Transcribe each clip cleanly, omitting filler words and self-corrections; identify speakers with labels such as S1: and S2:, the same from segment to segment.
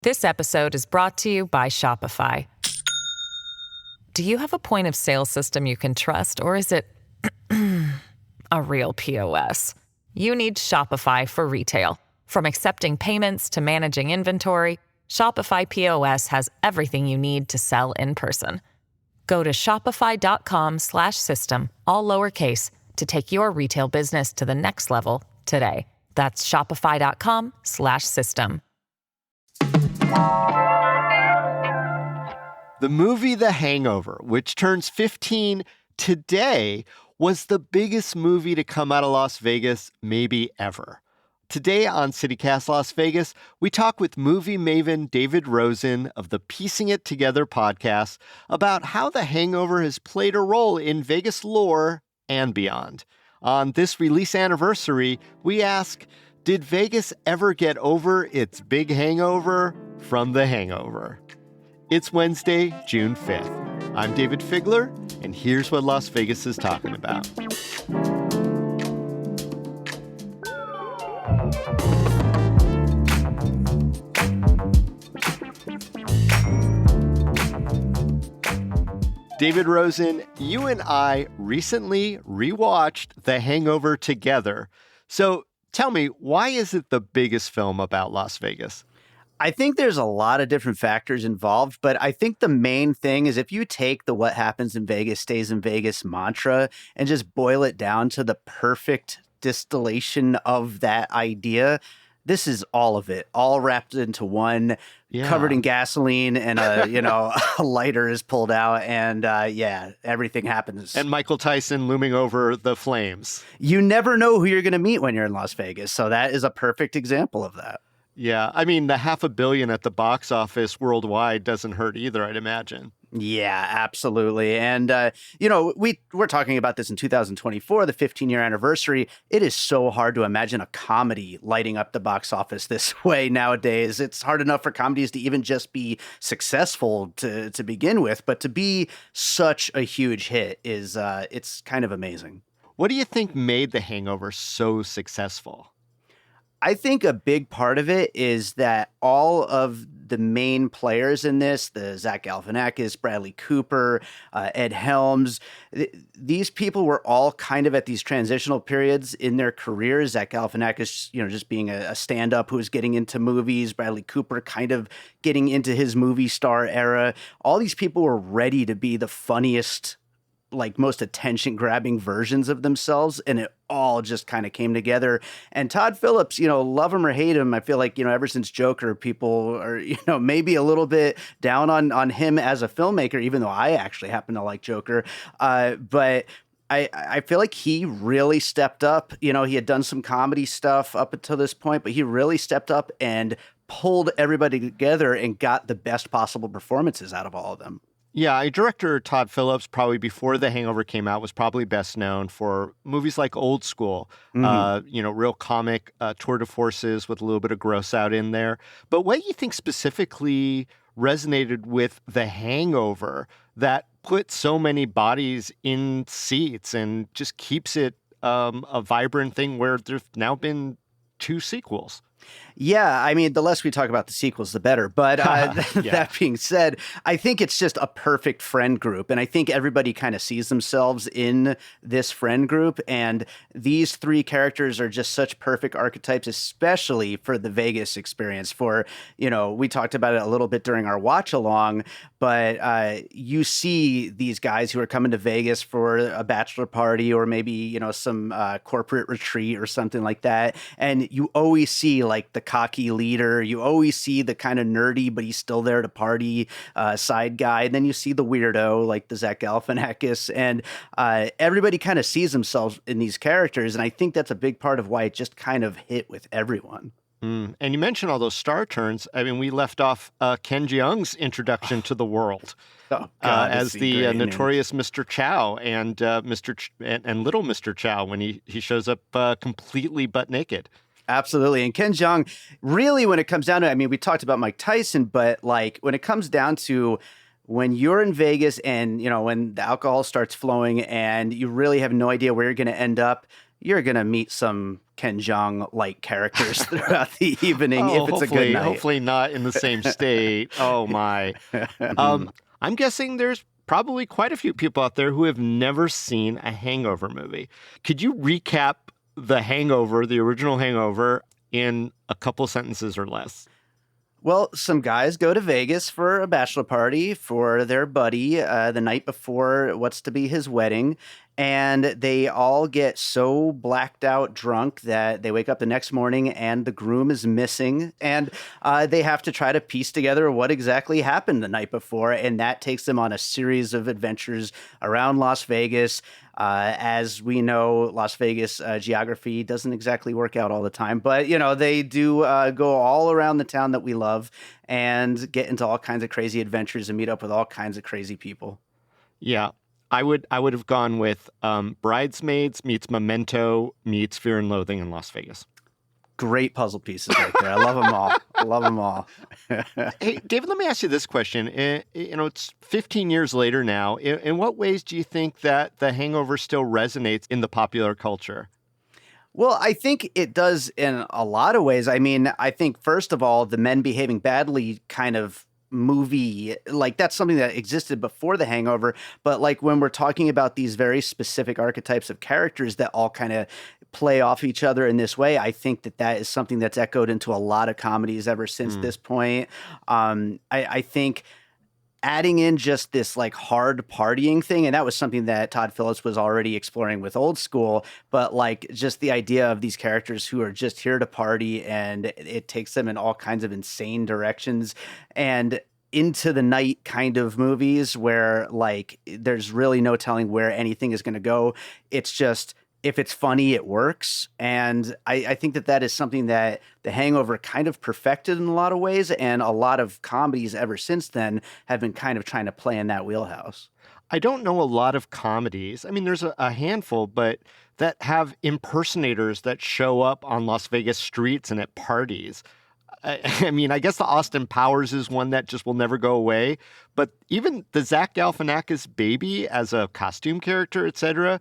S1: This episode is brought to you by Shopify. Do you have a point of sale system you can trust, or is it a real POS? You need Shopify for retail. From accepting payments to managing inventory, Shopify POS has everything you need to sell in person. Go to shopify.com/system, all lowercase, to take your retail business to the next level today. That's shopify.com/system.
S2: The movie The Hangover, which turns 15 today, was the biggest movie to come out of Las Vegas maybe ever. Today on CityCast Las Vegas, we talk with movie maven David Rosen of the Piecing It Together podcast about how The Hangover has played a role in Vegas lore and beyond. On this release anniversary, we ask, did Vegas ever get over its big hangover from The Hangover? It's Wednesday, June 5th. I'm Dayvid Figler, and here's what Las Vegas is talking about. David Rosen, you and I recently rewatched The Hangover together. So tell me, why is it the biggest film about Las Vegas?
S3: I think there's a lot of different factors involved, but I think the main thing is if you take the what happens in Vegas stays in Vegas mantra and just boil it down to the perfect distillation of that idea, this is all of it, all wrapped into one, covered in gasoline, and a lighter is pulled out, and everything happens.
S2: And Michael Tyson looming over the flames.
S3: You never know who you're going to meet when you're in Las Vegas, so that is a perfect example of that.
S2: Yeah, I mean, the $500 million at the box office worldwide doesn't hurt either, I'd imagine.
S3: Yeah, absolutely. And, we're talking about this in 2024, the 15-year anniversary. It is so hard to imagine a comedy lighting up the box office this way nowadays. It's hard enough for comedies to even just be successful to begin with, but to be such a huge hit is it's kind of amazing.
S2: What do you think made The Hangover so successful?
S3: I think a big part of it is that all of the main players in this, the Zach Galifianakis, Bradley Cooper, Ed Helms, these people were all kind of at these transitional periods in their careers. Zach Galifianakis, just being a stand-up who was getting into movies, Bradley Cooper kind of getting into his movie star era. All these people were ready to be the funniest, most attention-grabbing versions of themselves, and it all just kind of came together. And Todd Phillips, love him or hate him, I feel like, ever since Joker, people are, maybe a little bit down on him as a filmmaker, even though I actually happen to like Joker. But I feel like he really stepped up. He had done some comedy stuff up until this point, but he really stepped up and pulled everybody together and got the best possible performances out of all of them.
S2: Yeah, director Todd Phillips, probably before The Hangover came out, was probably best known for movies like Old School, real comic tour de forces with a little bit of gross out in there. But what do you think specifically resonated with The Hangover that put so many bodies in seats and just keeps it a vibrant thing where there's now been 2 sequels?
S3: Yeah, I mean, the less we talk about the sequels, the better. But that being said, I think it's just a perfect friend group. And I think everybody kind of sees themselves in this friend group. And these 3 characters are just such perfect archetypes, especially for the Vegas experience. We talked about it a little bit during our watch along, but you see these guys who are coming to Vegas for a bachelor party or maybe, some corporate retreat or something like that. And you always see the cocky leader. You always see the kind of nerdy, but he's still there to party side guy. And then you see the weirdo, like the Zach Galifianakis. And everybody kind of sees themselves in these characters. And I think that's a big part of why it just kind of hit with everyone.
S2: And you mentioned all those star turns. I mean, we left off Ken Jeong's introduction to the world as the notorious Mr. Chow and and little Mr. Chow when he shows up completely butt naked.
S3: Absolutely. And Ken Jeong, really, when it comes down to it, I mean, we talked about Mike Tyson, but when it comes down to when you're in Vegas and, when the alcohol starts flowing and you really have no idea where you're going to end up, you're going to meet some Ken Jeong-like characters throughout the evening if it's a good night.
S2: Hopefully not in the same state. Oh, my. I'm guessing there's probably quite a few people out there who have never seen a Hangover movie. Could you recap the Hangover, the original Hangover, in a couple sentences or less?
S3: Well, some guys go to Vegas for a bachelor party for their buddy the night before what's to be his wedding. And they all get so blacked out drunk that they wake up the next morning and the groom is missing. And they have to try to piece together what exactly happened the night before. And that takes them on a series of adventures around Las Vegas. As we know, Las Vegas geography doesn't exactly work out all the time. But, they do go all around the town that we love and get into all kinds of crazy adventures and meet up with all kinds of crazy people.
S2: Yeah. I would have gone with Bridesmaids meets Memento meets Fear and Loathing in Las Vegas.
S3: Great puzzle pieces right there. I love them all. I love them all.
S2: Hey, David, let me ask you this question. It's 15 years later now. In what ways do you think that The Hangover still resonates in the popular culture?
S3: Well, I think it does in a lot of ways. I mean, I think, first of all, the men behaving badly kind of movie, like that's something that existed before The Hangover. But like when we're talking about these very specific archetypes of characters that all kind of play off each other in this way, I think that is something that's echoed into a lot of comedies ever since this point. I think adding in just this like hard partying thing, and that was something that Todd Phillips was already exploring with Old School, but like just the idea of these characters who are just here to party and it takes them in all kinds of insane directions and into the night kind of movies where like there's really no telling where anything is going to go. It's just, if it's funny, it works. And I think that is something that The Hangover kind of perfected in a lot of ways. And a lot of comedies ever since then have been kind of trying to play in that wheelhouse.
S2: I don't know a lot of comedies. I mean, there's a handful, but that have impersonators that show up on Las Vegas streets and at parties. I mean, I guess the Austin Powers is one that just will never go away. But even the Zach Galifianakis baby as a costume character, et cetera,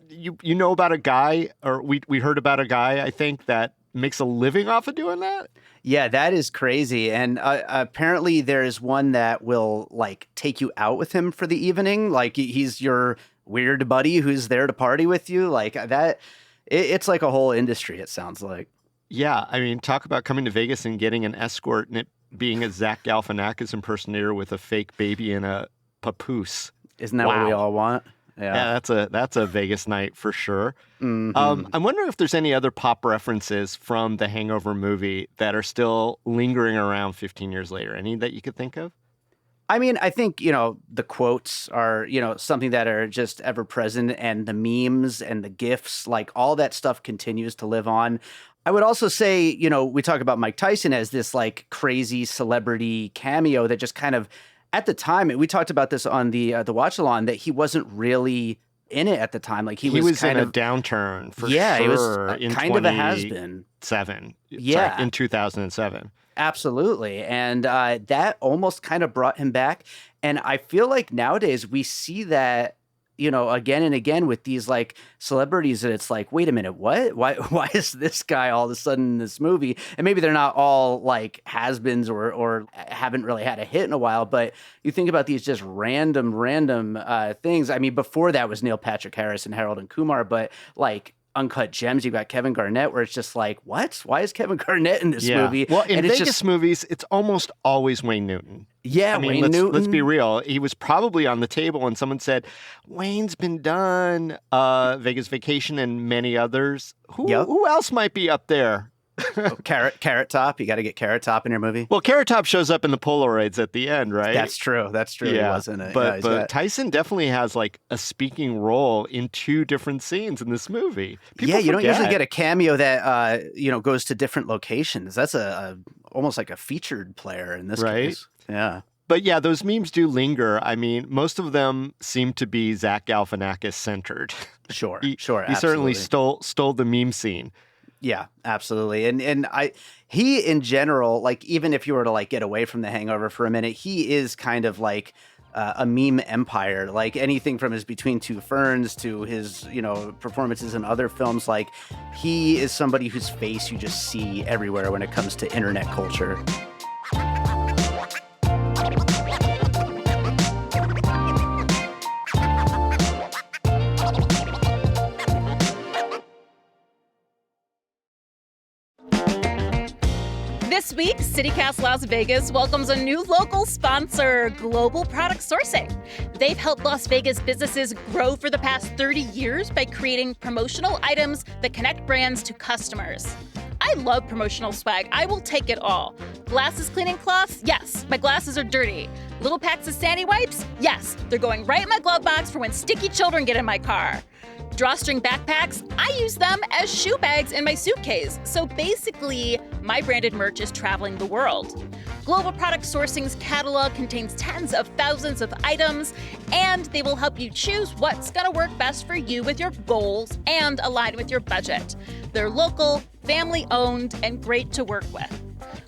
S2: you know about a guy, or we heard about a guy, I think, that makes a living off of doing that?
S3: Yeah, that is crazy. And apparently there's one that will like take you out with him for the evening. Like he's your weird buddy who's there to party with you. Like that, it's like a whole industry, it sounds like.
S2: Yeah, I mean, talk about coming to Vegas and getting an escort and it being a Zach Galifianakis impersonator with a fake baby and a papoose.
S3: Isn't that what we all want?
S2: Yeah, that's a Vegas night for sure.
S3: Mm-hmm.
S2: I'm wondering if there's any other pop references from the Hangover movie that are still lingering around 15 years later. Any that you could think of?
S3: I mean, I think, the quotes are, something that are just ever present, and the memes and the GIFs, like all that stuff continues to live on. I would also say, we talk about Mike Tyson as this like crazy celebrity cameo that just kind of, at the time, and we talked about this on the watch-along, that he wasn't really in it at the time. Like he was kind
S2: in
S3: of
S2: a downturn for
S3: sure.
S2: He
S3: was
S2: in
S3: kind of a has-been.
S2: In 2007.
S3: Absolutely. And that almost kind of brought him back. And I feel like nowadays we see that, again and again with these like celebrities, that it's like, wait a minute, what? Why is this guy all of a sudden in this movie? And maybe they're not all like has-beens or haven't really had a hit in a while, but you think about these just random things. I mean, before that was Neil Patrick Harris and Harold and Kumar, but like Uncut Gems, you got Kevin Garnett, where it's just like, what? Why is Kevin Garnett in this movie?
S2: Well, in Vegas movies, it's almost always Wayne Newton.
S3: Yeah, Wayne Newton.
S2: Let's be real. He was probably on the table when someone said, Wayne's been done, Vegas Vacation and many others. Who else might be up there?
S3: Carrot Top. You got to get Carrot Top in your movie.
S2: Well, Carrot Top shows up in the Polaroids at the end, right?
S3: That's true. Yeah. He wasn't it.
S2: But Tyson definitely has like a speaking role in two different scenes in this movie.
S3: You don't usually get a cameo that goes to different locations. That's almost like a featured player in this case. Yeah.
S2: But yeah, those memes do linger. I mean, most of them seem to be Zach Galifianakis centered.
S3: Sure.
S2: He
S3: absolutely.
S2: certainly stole the meme scene.
S3: Yeah, absolutely. And he in general, like even if you were to like get away from The Hangover for a minute, he is kind of like a meme empire. Like anything from his Between Two Ferns to his, performances in other films. Like he is somebody whose face you just see everywhere when it comes to internet culture.
S4: This week, CityCast Las Vegas welcomes a new local sponsor, Global Product Sourcing. They've helped Las Vegas businesses grow for the past 30 years by creating promotional items that connect brands to customers. I love promotional swag. I will take it all. Glasses cleaning cloths? Yes, my glasses are dirty. Little packs of Sandy wipes? Yes, they're going right in my glove box for when sticky children get in my car. Drawstring backpacks, I use them as shoe bags in my suitcase. So basically, my branded merch is traveling the world. Global Product Sourcing's catalog contains tens of thousands of items, and they will help you choose what's going to work best for you with your goals and align with your budget. They're local, family-owned, and great to work with.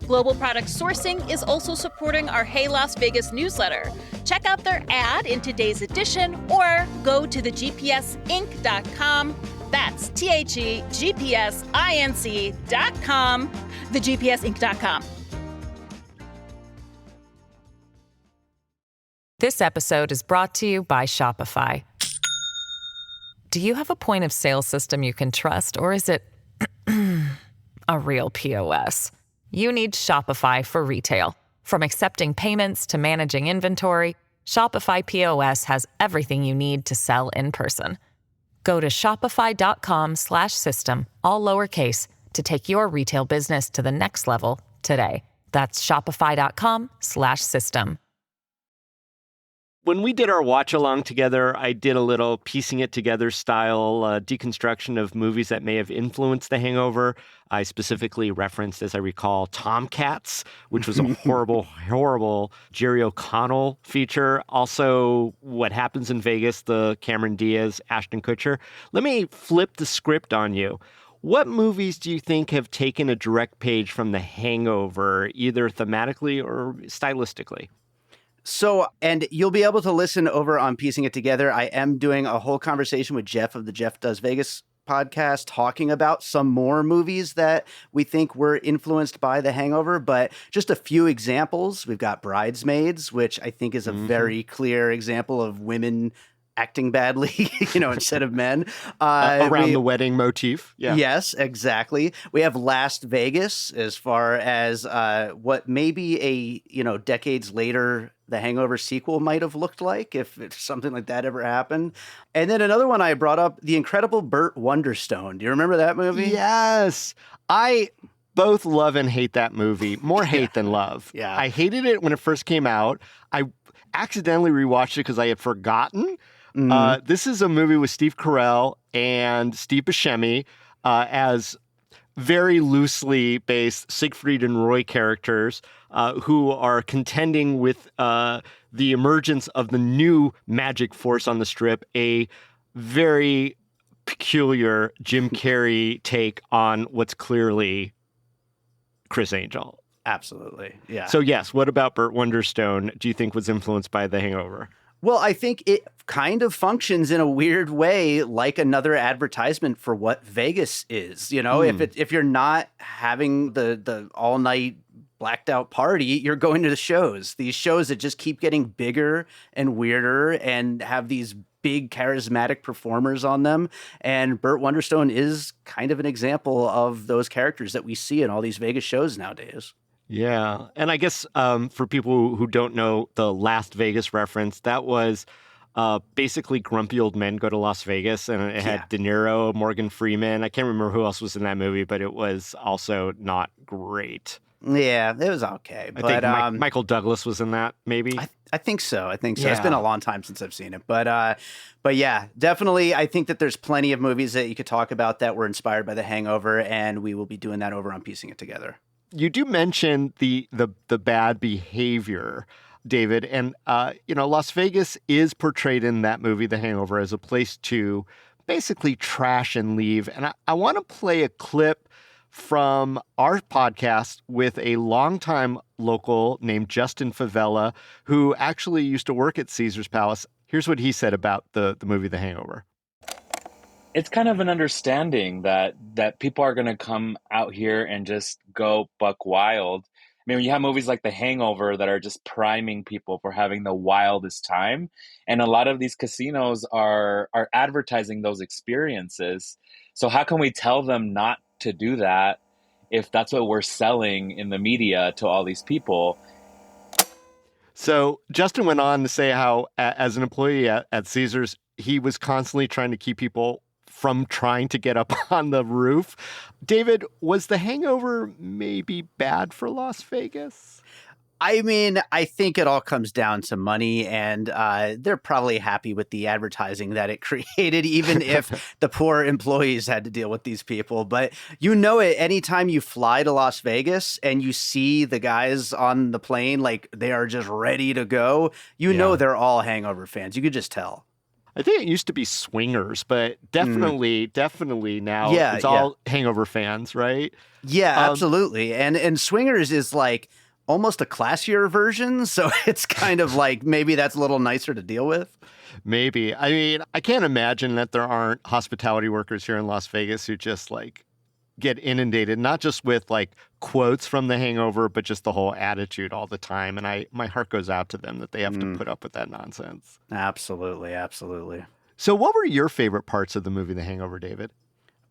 S4: Global Product Sourcing is also supporting our Hey Las Vegas newsletter. Check out their ad in today's edition or go to thegpsinc.com. That's thegpsinc.com, thegpsinc.com.
S1: This episode is brought to you by Shopify. Do you have a point of sale system you can trust, or is it a real POS? You need Shopify for retail. From accepting payments to managing inventory, Shopify POS has everything you need to sell in person. Go to shopify.com/system, all lowercase, to take your retail business to the next level today. That's shopify.com/system.
S2: When we did our watch along together, I did a little piecing it together style deconstruction of movies that may have influenced The Hangover. I specifically referenced, as I recall, Tomcats, which was a horrible Jerry O'Connell feature. Also, What Happens in Vegas, the Cameron Diaz, Ashton Kutcher. Let me flip the script on you. What movies do you think have taken a direct page from The Hangover, either thematically or stylistically?
S3: So, and you'll be able to listen over on Piecing It Together. I am doing a whole conversation with Jeff of the Jeff Does Vegas podcast talking about some more movies that we think were influenced by The Hangover, but just a few examples. We've got Bridesmaids, which I think is a very clear example of women acting badly, instead of men.
S2: Around the wedding motif. Yeah.
S3: Yes, exactly. We have Last Vegas as far as what maybe a, decades later The Hangover sequel might have looked like if something like that ever happened. And then another one I brought up, The Incredible Burt Wonderstone. Do you remember that movie?
S2: Yes. I both love and hate that movie. More hate than love.
S3: Yeah.
S2: I hated it when it first came out. I accidentally rewatched it because I had forgotten. This is a movie with Steve Carell and Steve Buscemi as very loosely based Siegfried and Roy characters who are contending with the emergence of the new magic force on the strip, a very peculiar Jim Carrey take on what's clearly Criss Angel.
S3: Absolutely. Yeah.
S2: So yes, what about Burt Wonderstone do you think was influenced by The Hangover?
S3: Well, I think it kind of functions in a weird way like another advertisement for what Vegas is. If you're not having the all night blacked out party, you're going to the shows. These shows that just keep getting bigger and weirder and have these big charismatic performers on them. And Burt Wonderstone is kind of an example of those characters that we see in all these Vegas shows nowadays.
S2: Yeah. And I guess for people who don't know the Last Vegas reference, that was basically Grumpy Old Men Go to Las Vegas. And it had De Niro, Morgan Freeman. I can't remember who else was in that movie, but it was also not great.
S3: Yeah, it was okay.
S2: I think Michael Douglas was in that, maybe.
S3: I think so.
S2: Yeah.
S3: It's been a long time since I've seen it. But yeah, definitely. I think that there's plenty of movies that you could talk about that were inspired by The Hangover, and we will be doing that over on Piecing It Together.
S2: You do mention the bad behavior, David, and Las Vegas is portrayed in that movie, The Hangover, as a place to basically trash and leave. And I want to play a clip from our podcast with a longtime local named Justin Favela, who actually used to work at Caesar's Palace. Here's what he said about the movie The Hangover.
S5: It's kind of an understanding that people are going to come out here and just go buck wild. I mean, when you have movies like The Hangover that are just priming people for having the wildest time, and a lot of these casinos are advertising those experiences. So how can we tell them not to do that if that's what we're selling in the media to all these people?
S2: So Justin went on to say how, as an employee at Caesars, he was constantly trying to keep people from trying to get up on the roof. David, was The Hangover maybe bad for Las Vegas?
S3: I mean, I think it all comes down to money, and they're probably happy with the advertising that it created, even if the poor employees had to deal with these people. But you know it, anytime you fly to Las Vegas and you see the guys on the plane, like they are just ready to go, you know they're all Hangover fans. You could just tell.
S2: I think it used to be swingers, but definitely now it's all Hangover fans, right?
S3: Yeah, absolutely. And swingers is like almost a classier version, so it's kind of like maybe that's a little nicer to deal with.
S2: Maybe. I mean, I can't imagine that there aren't hospitality workers here in Las Vegas who just like get inundated, not just with like quotes from The Hangover, but just the whole attitude all the time. And my heart goes out to them that they have to put up with that nonsense.
S3: Absolutely, absolutely.
S2: So what were your favorite parts of the movie The Hangover, David?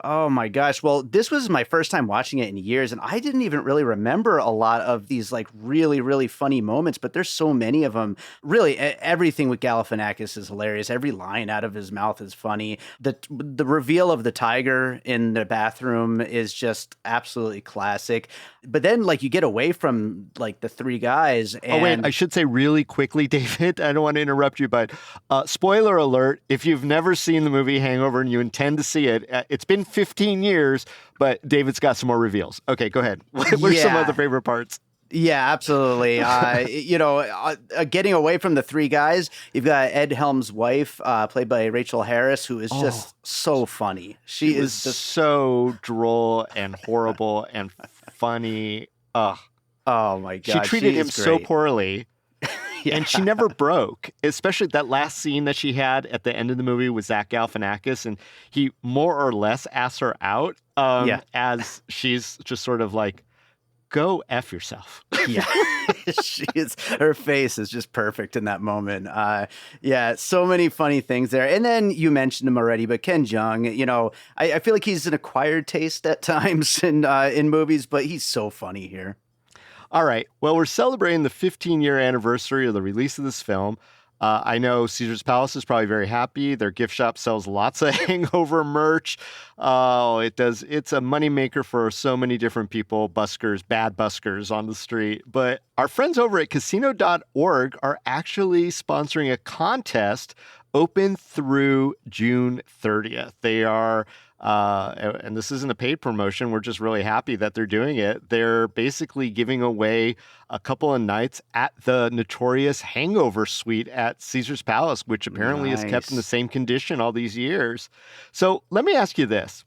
S3: Oh my gosh. Well, this was my first time watching it in years, and I didn't even really remember a lot of these like really, really funny moments, but there's so many of them. Really, everything with Galifianakis is hilarious. Every line out of his mouth is funny. The reveal of the tiger in the bathroom is just absolutely classic. But then like you get away from like the three guys. And...
S2: Oh, wait, I should say really quickly, David, I don't want to interrupt you, but spoiler alert, if you've never seen the movie Hangover and you intend to see it, it's been 15 years, but David's got some more reveals. Okay, go ahead. What are some of the favorite parts?
S3: Yeah, absolutely. Getting away from the three guys, you've got Ed Helms' wife, played by Rachel Harris, who is just so funny. She is just
S2: so droll and horrible and funny. Oh
S3: my God.
S2: She treated him so poorly. And she never broke, especially that last scene that she had at the end of the movie with Zach Galifianakis. And he more or less asks her out as she's just sort of like, go F yourself.
S3: Yeah, her face is just perfect in that moment. So many funny things there. And then you mentioned him already, but Ken Jeong, I feel like he's an acquired taste at times in movies, but he's so funny here.
S2: All right. Well, we're celebrating the 15-year anniversary of the release of this film. I know Caesar's Palace is probably very happy. Their gift shop sells lots of Hangover merch. Oh, it does. It's a moneymaker for so many different people, buskers, bad buskers on the street. But our friends over at casino.org are actually sponsoring a contest open through June 30th. They are... and this isn't a paid promotion. We're just really happy that they're doing it. They're basically giving away a couple of nights at the notorious Hangover Suite at Caesar's Palace, which apparently is kept in the same condition all these years. So let me ask you this.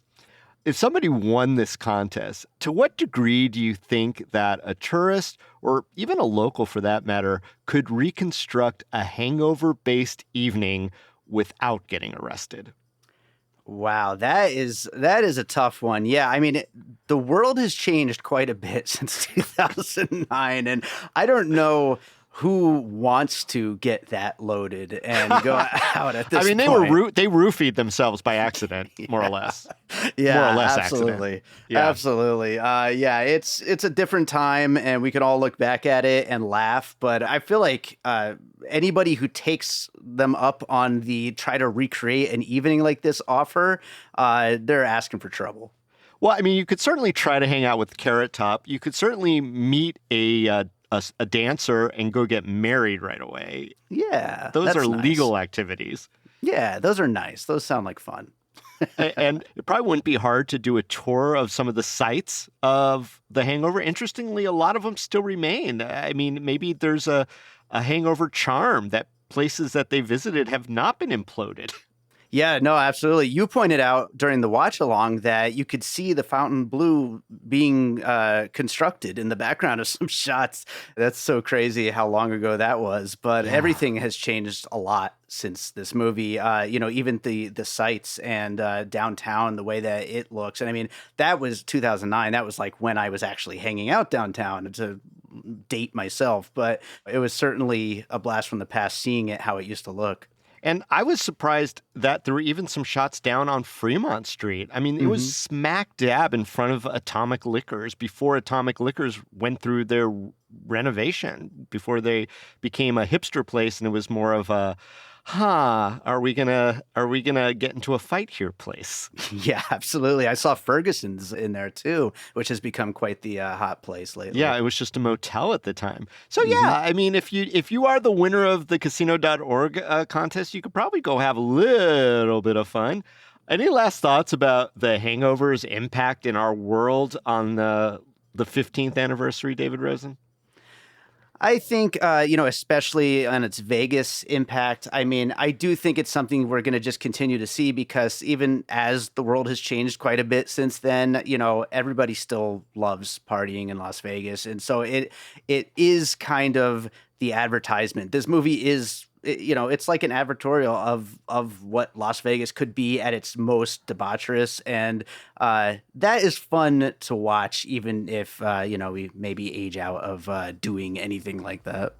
S2: If somebody won this contest, to what degree do you think that a tourist, or even a local for that matter, could reconstruct a hangover-based evening without getting arrested?
S3: Wow, that is a tough one. Yeah, I mean, the world has changed quite a bit since 2009, and I don't know who wants to get that loaded and go out at this point.
S2: I mean, they roofied themselves by accident, more or less.
S3: Yeah,
S2: more or less
S3: absolutely.
S2: Accident. Yeah.
S3: Absolutely. It's a different time, and we can all look back at it and laugh. But I feel like anybody who takes them up on the try to recreate an evening like this offer, they're asking for trouble.
S2: Well, I mean, you could certainly try to hang out with Carrot Top. You could certainly meet a dancer and go get married right away.
S3: Yeah.
S2: Those are
S3: nice.
S2: Legal activities.
S3: Yeah, those are nice. Those sound like fun.
S2: And it probably wouldn't be hard to do a tour of some of the sites of The Hangover. Interestingly, a lot of them still remain. I mean, maybe there's a hangover charm that places that they visited have not been imploded.
S3: Yeah, no, absolutely. You pointed out during the watch along that you could see the fountain blue being constructed in the background of some shots. That's so crazy how long ago that was. But everything has changed a lot since this movie. Even the sights and downtown, the way that it looks. And I mean, that was 2009. That was like when I was actually hanging out downtown, to date myself. But it was certainly a blast from the past seeing it how it used to look.
S2: And I was surprised that there were even some shots down on Fremont Street. I mean, it was smack dab in front of Atomic Liquors before Atomic Liquors went through their renovation, before they became a hipster place and it was more of a, are we gonna get into a fight here place?
S3: Yeah, absolutely. I saw Ferguson's in there too, which has become quite the hot place lately.
S2: Yeah, it was just a motel at the time. So yeah, I mean, if you are the winner of the casino.org contest, you could probably go have a little bit of fun. Any last thoughts about the Hangover's impact in our world on the 15th anniversary, David Rosen?
S3: I think, especially on its Vegas impact, I mean, I do think it's something we're going to just continue to see because even as the world has changed quite a bit since then, everybody still loves partying in Las Vegas. And so it is kind of the advertisement. This movie is, it's like an advertorial of what Las Vegas could be at its most debaucherous. And that is fun to watch, even if, we maybe age out of doing anything like that.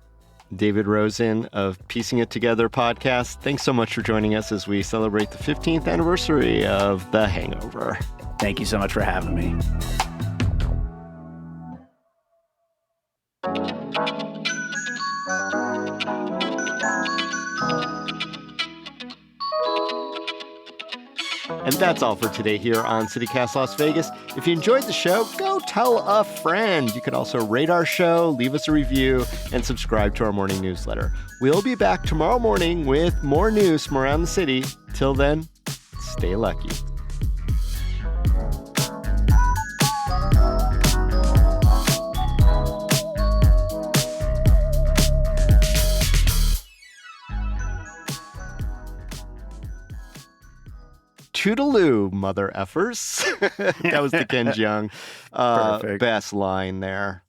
S2: David Rosen of Piecing It Together podcast. Thanks so much for joining us as we celebrate the 15th anniversary of The Hangover.
S3: Thank you so much for having me.
S2: And that's all for today here on CityCast Las Vegas. If you enjoyed the show, go tell a friend. You could also rate our show, leave us a review, and subscribe to our morning newsletter. We'll be back tomorrow morning with more news from around the city. Till then, stay lucky. Toodaloo, mother effers. That was the Ken Jeong best line there.